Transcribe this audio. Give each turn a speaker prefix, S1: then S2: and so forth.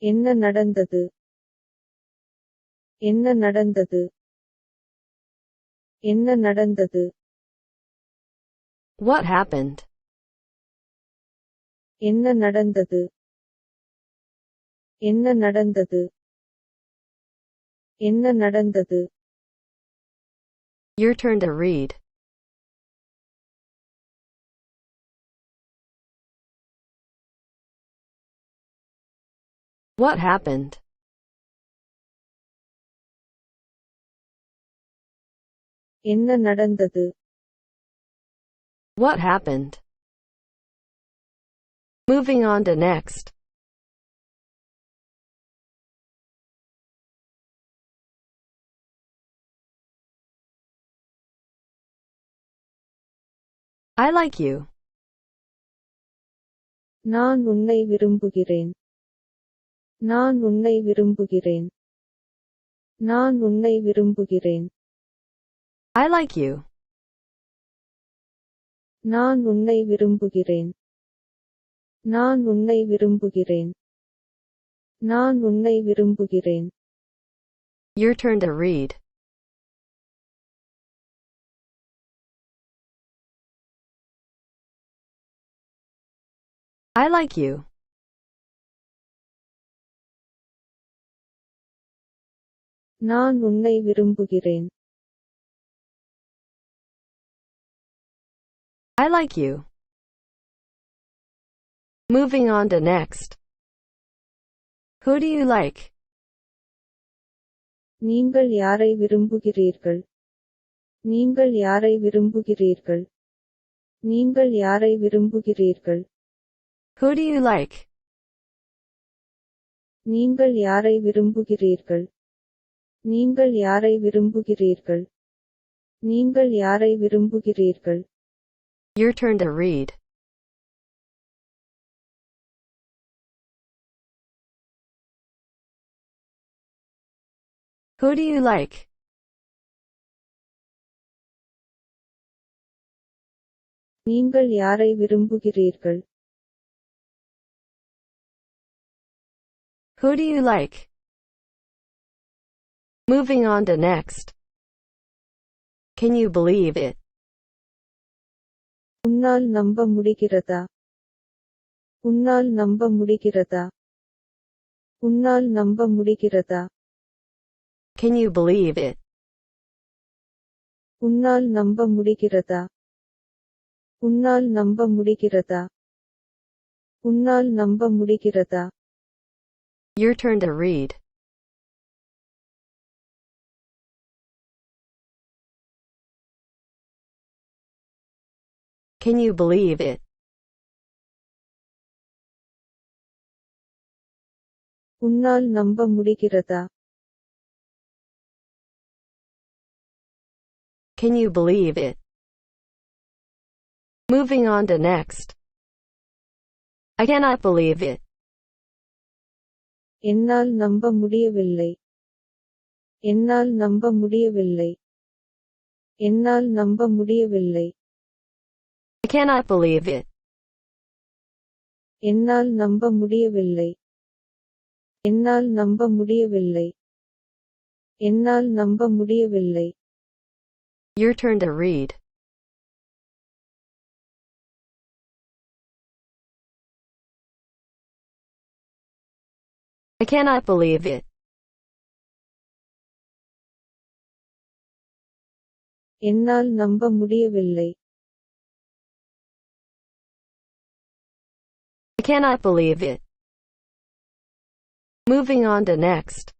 S1: என்ன நடந்தது? என்ன நடந்தது? என்ன நடந்தது?
S2: What happened?
S1: என்ன நடந்தது? என்ன நடந்தது? என்ன நடந்தது?
S2: Your turn to read. What happened?
S1: என்ன நடந்தது?
S2: What happened? Moving on to next. I like you.
S1: நான் உன்னை விரும்புகிறேன். நான் உன்னை விரும்புகிறேன். நான் உன்னை விரும்புகிறேன்.
S2: I like you.
S1: நான் உன்னை விரும்புகிறேன். நான் உன்னை விரும்புகிறேன். நான் உன்னை விரும்புகிறேன்.
S2: Your turn to read. I like you.
S1: நான் உன்னை விரும்புகிறேன்.
S2: I like you. Moving on to next. Who do you like?
S1: நீங்கள் யாரை விரும்புகிறீர்கள்? நீங்கள் யாரை விரும்புகிறீர்கள்? நீங்கள் யாரை விரும்புகிறீர்கள்?
S2: Who do you like?
S1: நீங்கள் யாரை விரும்புகிறீர்கள்? நீங்கள் யாரை விரும்புகிறீர்கள்? நீங்கள் யாரை விரும்புகிறீர்கள்?
S2: Your turn to read. Who do you like?
S1: நீங்கள் யாரை விரும்புகிறீர்கள்?
S2: Who do you like? Moving on to next. Can you believe it?
S1: உன்னால் நம்ப முடிகிறதா? உன்னால் நம்ப முடிகிறதா? உன்னால் நம்ப முடிகிறதா?
S2: Can you believe it?
S1: உன்னால் நம்ப முடிகிறதா? உன்னால் நம்ப முடிகிறதா? உன்னால் நம்ப முடிகிறதா?
S2: Your turn to read. Can you believe it?
S1: உன்னால் நம்ப முடிகிறதா?
S2: Can you believe it? Moving on to next. I cannot believe it.
S1: என்னால் நம்ப முடியவில்லை. என்னால் நம்ப முடியவில்லை. என்னால் நம்ப முடியவில்லை.
S2: I cannot believe it.
S1: என்னால் நம்ப முடியவில்லை. என்னால் நம்ப முடியவில்லை. என்னால் நம்ப முடியவில்லை.
S2: Your turn to read. I cannot believe it.
S1: என்னால் நம்ப முடியவில்லை.
S2: I cannot believe it. Moving on to next.